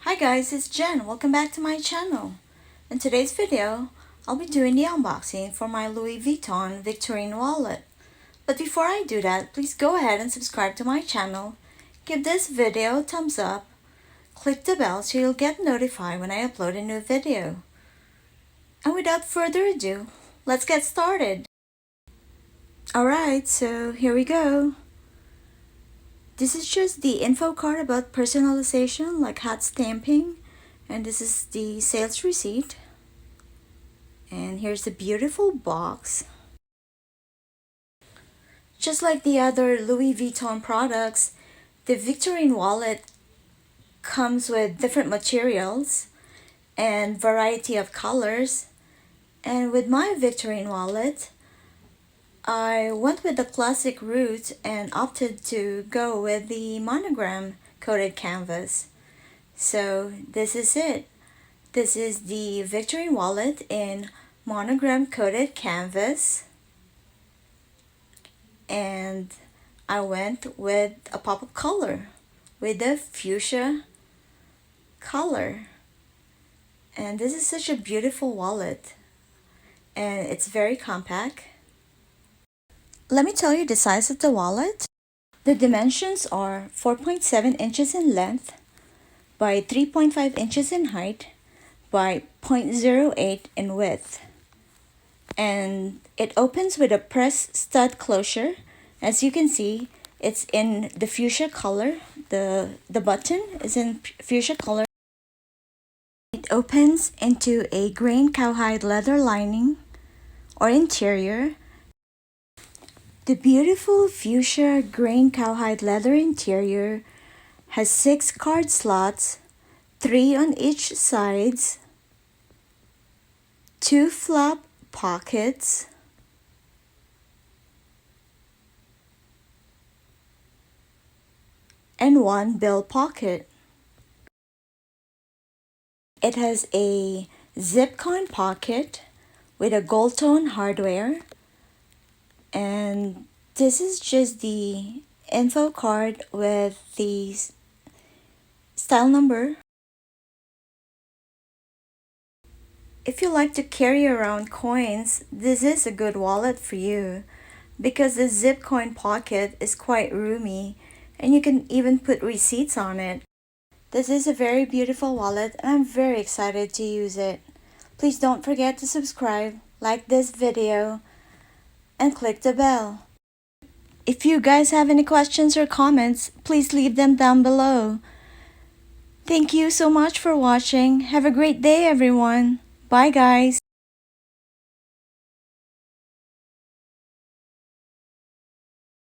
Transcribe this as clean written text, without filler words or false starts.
Hi guys, it's Jen. Welcome back to my channel. In today's video, I'll be doing the unboxing for my Louis Vuitton Victorine wallet. But before I do that, please go ahead and subscribe to my channel. Give this video a thumbs up. Click the bell so you'll get notified when I upload a new video. And without further ado, let's get started. Alright, so here we go. This is just the info card about personalization, like hot stamping, and this is the sales receipt. And here's the beautiful box. Just like the other Louis Vuitton products, the Victorine wallet comes with different materials and variety of colors. And with my Victorine wallet, I went with the classic route and opted to go with the monogram coated canvas. So this is it. This is the Victorine wallet in monogram coated canvas. And I went with a pop of color with the fuchsia color. And this is such a beautiful wallet. And it's very compact. Let me tell you the size of the wallet. The dimensions are 4.7 inches in length by 3.5 inches in height by 0.08 in width. And it opens with a press stud closure. As you can see, it's in the fuchsia color. The button is in fuchsia color. It opens into a grain cowhide leather lining or interior. The beautiful fuchsia grain cowhide leather interior has 6 card slots, 3 on each sides, 2 flap pockets, and 1 bill pocket. It has a zip coin pocket with a gold tone hardware. And this is just the info card with the style number. If you like to carry around coins, this is a good wallet for you because the zip coin pocket is quite roomy and you can even put receipts on it. This is a very beautiful wallet and I'm very excited to use it. Please don't forget to subscribe, like this video, and click the bell. If you guys have any questions or comments, please leave them down below. Thank you so much for watching. Have a great day, everyone. Bye, guys.